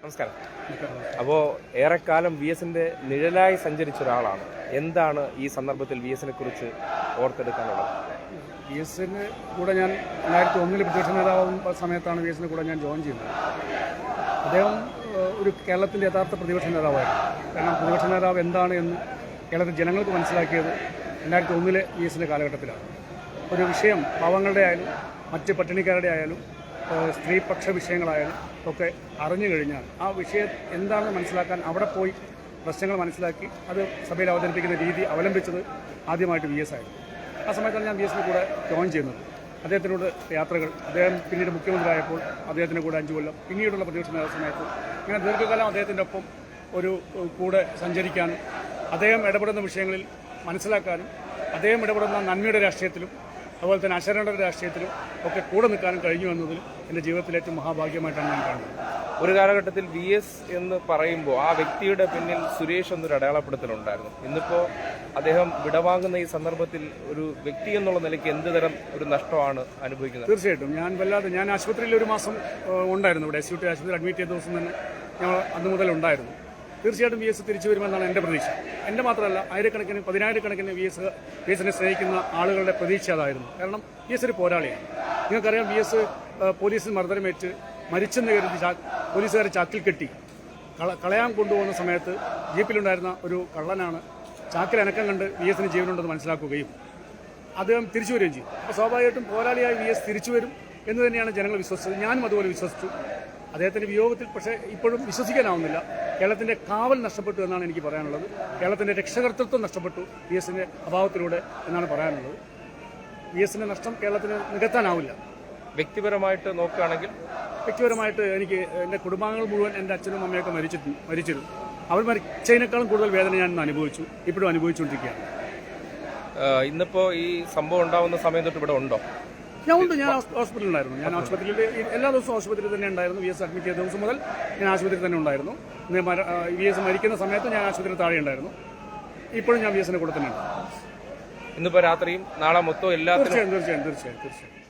നമസ്കാരം. അപ്പോൾ ഏറെക്കാലം വി എസിന്റെ നിഴലായി സഞ്ചരിച്ച ഒരാളാണ്. എന്താണ് ഈ സന്ദർഭത്തിൽ വി എസിനെ കുറിച്ച് ഓർത്തെടുക്കാനുള്ളത്? വി എസിന് കൂടെ ഞാൻ 2001 പ്രതിപക്ഷ നേതാവുന്ന സമയത്താണ് വി എസിന് കൂടെ ഞാൻ ജോയിൻ ചെയ്യുന്നത്. അദ്ദേഹം ഒരു കേരളത്തിൻ്റെ യഥാർത്ഥ പ്രതിപക്ഷ നേതാവായിരുന്നു. കാരണം പ്രതിപക്ഷ നേതാവ് എന്താണ് എന്ന് കേരളത്തിലെ ജനങ്ങൾക്ക് മനസ്സിലാക്കിയത് 2001 വി എസിൻ്റെ കാലഘട്ടത്തിലാണ്. ഒരു വിഷയം പാവങ്ങളുടെ ആയാലും മറ്റ് പട്ടിണിക്കാരുടെ ആയാലും സ്ത്രീപക്ഷ വിഷയങ്ങളായാലും ഒക്കെ അറിഞ്ഞു കഴിഞ്ഞാൽ ആ വിഷയം എന്താണെന്ന് മനസ്സിലാക്കാൻ അവിടെ പോയി പ്രശ്നങ്ങൾ മനസ്സിലാക്കി അത് സഭയിൽ അവതരിപ്പിക്കുന്ന രീതി അവലംബിച്ചത് ആദ്യമായിട്ട് വി എസ് ആയിരുന്നു. ആ സമയത്താണ് ഞാൻ വി എസിന് കൂടെ ജോയിൻ ചെയ്യുന്നത്. അദ്ദേഹത്തിനോട് യാത്രകൾ, അദ്ദേഹം പിന്നീട് മുഖ്യമന്ത്രിയായപ്പോൾ അദ്ദേഹത്തിൻ്റെ കൂടെ 5 കൊല്ലം, പിന്നീടുള്ള പ്രതിപക്ഷ നേതൃ സമയത്ത് ഇങ്ങനെ ദീർഘകാലം അദ്ദേഹത്തിൻ്റെ ഒപ്പം ഒരു കൂടെ സഞ്ചരിക്കാനും അദ്ദേഹം ഇടപെടുന്ന വിഷയങ്ങളിൽ മനസ്സിലാക്കാനും അദ്ദേഹം ഇടപെടുന്ന നന്മയുടെ രാഷ്ട്രീയത്തിലും അതുപോലെ തന്നെ അശരണയുടെ രാഷ്ട്രീയത്തിലും ഒക്കെ കൂടെ നിൽക്കാനും കഴിഞ്ഞു എന്നതിൽ എൻ്റെ ജീവിതത്തിലെ ഏറ്റവും മഹാഭാഗ്യമായിട്ടാണ് ഞാൻ കാണുന്നത്. ഒരു കാലഘട്ടത്തിൽ വി എസ് എന്ന് പറയുമ്പോൾ ആ വ്യക്തിയുടെ പിന്നിൽ സുരേഷ് എന്നൊരു അടയാളപ്പെടുത്തലുണ്ടായിരുന്നു. ഇന്നിപ്പോൾ അദ്ദേഹം വിടവാങ്ങുന്ന ഈ സന്ദർഭത്തിൽ ഒരു വ്യക്തി എന്നുള്ള നിലയ്ക്ക് എന്ത് തരം ഒരു നഷ്ടമാണ് അനുഭവിക്കുന്നത്? തീർച്ചയായിട്ടും ഞാൻ ആശുപത്രിയിൽ ഒരു മാസം ഉണ്ടായിരുന്നു. ഇവിടെ SUT ആശുപത്രിയിൽ അഡ്മിറ്റ് ചെയ്ത ദിവസം തന്നെ ഞങ്ങൾ അന്ന് മുതൽ ഉണ്ടായിരുന്നു. തീർച്ചയായിട്ടും വി എസ് തിരിച്ചു വരുമെന്നാണ് എൻ്റെ പ്രതീക്ഷ. എൻ്റെ മാത്രമല്ല, ആയിരക്കണക്കിന് 10,000-കണക്കിന് വി എസിനെ സ്നേഹിക്കുന്ന ആളുകളുടെ പ്രതീക്ഷ അതായിരുന്നു. കാരണം വി എസ് ഒരു പോരാളിയാണ്. നിങ്ങൾക്കറിയാം, വി എസ് പോലീസിൽ മർദ്ദനമേറ്റ് മരിച്ചെന്ന് കരുതി പോലീസുകാരെ ചാക്കിൽ കെട്ടി കളയാൻ കൊണ്ടുപോകുന്ന സമയത്ത് ജീപ്പിലുണ്ടായിരുന്ന ഒരു കള്ളനാണ് ചാക്കിൽ അനക്കം കണ്ട് വി എസിന് ജീവനുണ്ടെന്ന് മനസ്സിലാക്കുകയും അദ്ദേഹം തിരിച്ചു വരികയും ചെയ്തു. അപ്പോൾ സ്വാഭാവികമായിട്ടും പോരാളിയായി വി എസ് തിരിച്ചു വരും എന്ന് തന്നെയാണ് ജനങ്ങൾ വിശ്വസിച്ചത്. ഞാനും അതുപോലെ വിശ്വസിച്ചു. അദ്ദേഹത്തിൻ്റെ വിയോഗത്തിൽ പക്ഷേ ഇപ്പോഴും വിശ്വസിക്കാനാവുന്നില്ല. കേരളത്തിൻ്റെ കാവൽ നഷ്ടപ്പെട്ടു എന്നാണ് എനിക്ക് പറയാനുള്ളത്. കേരളത്തിൻ്റെ രക്ഷകർത്തൃത്വം നഷ്ടപ്പെട്ടു വി എസിൻ്റെ അഭാവത്തിലൂടെ എന്നാണ് പറയാനുള്ളത്. വി എസിൻ്റെ നഷ്ടം കേരളത്തിന് നികത്താനാവില്ല. വ്യക്തിപരമായിട്ട് നോക്കുകയാണെങ്കിൽ, വ്യക്തിപരമായിട്ട് എനിക്ക് എൻ്റെ കുടുംബാംഗങ്ങൾ മുഴുവൻ എൻ്റെ അച്ഛനും അമ്മയൊക്കെ മരിച്ചിരുന്നു. അവർ മരിച്ചതിനേക്കാളും കൂടുതൽ വേദന ഞാൻ ഇന്ന് അനുഭവിച്ചു, ഇപ്പോഴും അനുഭവിച്ചുകൊണ്ടിരിക്കുകയാണ്. ഇന്നിപ്പോൾ ഈ സംഭവം ഉണ്ടാവുന്ന സമയം തൊട്ട് ഇവിടെ ഉണ്ടോ? ഞാൻ ഹോസ്പിറ്റലിലായിരുന്നു. ഞാൻ ആശുപത്രിയിൽ എല്ലാ ദിവസവും ആശുപത്രിയിൽ തന്നെ ഉണ്ടായിരുന്നു. വി എസ് അഡ്മിറ്റ് ചെയ്ത ദിവസം മുതൽ ഞാൻ ആശുപത്രിയിൽ തന്നെ ഉണ്ടായിരുന്നു. വി എസ് മരിക്കുന്ന സമയത്ത് ഞാൻ ആശുപത്രിയിൽ താഴെ ഉണ്ടായിരുന്നു. ഇപ്പോഴും ഞാൻ വി എസിന്റെ കൂടെ തന്നെ ഉണ്ട്. ഇന്നിപ്പോൾ രാത്രിയും നാളെ മൊത്തം എല്ലാ തീർച്ചയായും